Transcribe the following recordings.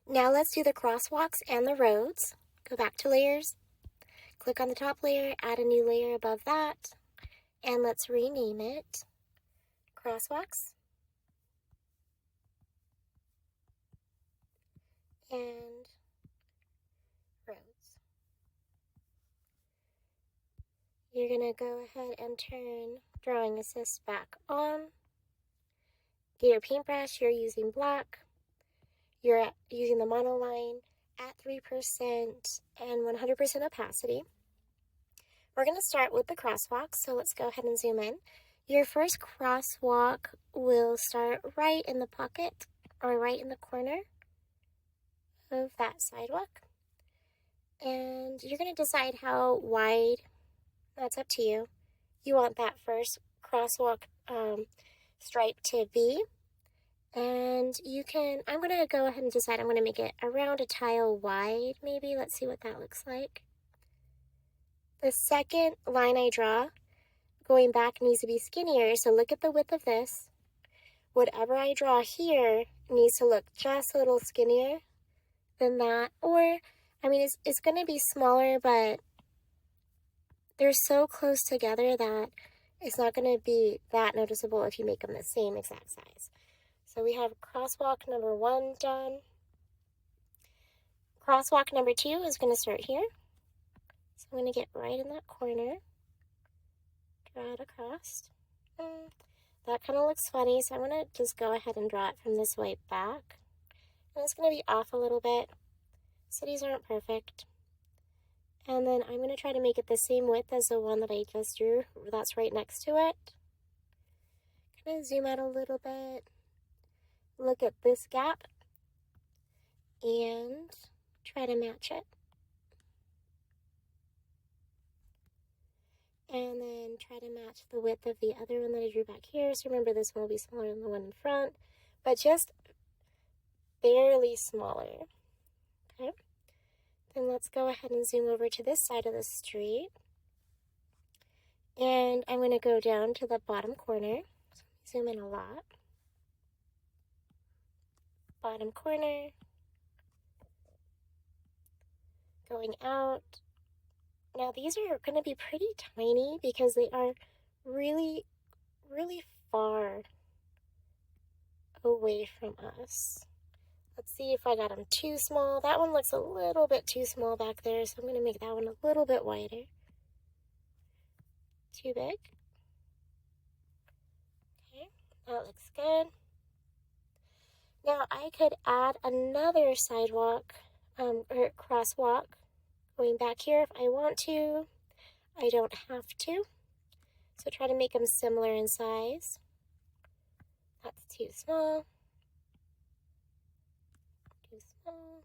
Now let's do the crosswalks and the roads. Go back to layers, click on the top layer, add a new layer above that, and let's rename it Crosswalks and Roads. You're going to go ahead and turn Drawing Assist back on. Get your paintbrush, you're using black. You're using the monoline at 3% and 100% opacity. We're going to start with the crosswalk, so let's go ahead and zoom in. Your first crosswalk will start right in the pocket or right in the corner of that sidewalk. And you're going to decide how wide, that's up to you. You want that first crosswalk stripe to be. And you can, I'm going to go ahead and decide I'm going to make it around a tile wide, maybe. Let's see what that looks like. The second line I draw, going back, needs to be skinnier, so look at the width of this. Whatever I draw here needs to look just a little skinnier than that. Or, I mean, it's going to be smaller, but they're so close together that it's not going to be that noticeable if you make them the same exact size. So we have crosswalk number 1 done. Crosswalk number 2 is going to start here. So I'm going to get right in that corner, draw it across. That kind of looks funny, so I'm going to just go ahead and draw it from this way back. And it's going to be off a little bit, so these aren't perfect. And then I'm going to try to make it the same width as the one that I just drew that's right next to it. Kind of zoom out a little bit. Look at this gap and try to match it. And then try to match the width of the other one that I drew back here. So remember, this one will be smaller than the one in front, but just barely smaller. Okay. Then let's go ahead and zoom over to this side of the street. And I'm going to go down to the bottom corner. So zoom in a lot. Bottom corner. Going out. Now these are going to be pretty tiny because they are really, really far away from us. Let's see if I got them too small. That one looks a little bit too small back there, so I'm going to make that one a little bit wider. Too big. Okay, that looks good. Now I could add another sidewalk or crosswalk going back here if I want to. I don't have to. So try to make them similar in size. That's too small. Too small.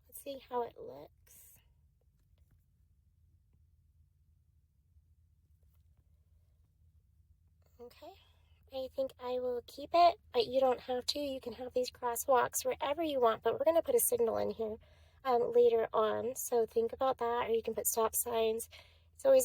Let's see how it looks. Okay. I think I will keep it, but you don't have to. You can have these crosswalks wherever you want, but we're going to put a signal in here later on. So think about that, or you can put stop signs. It's always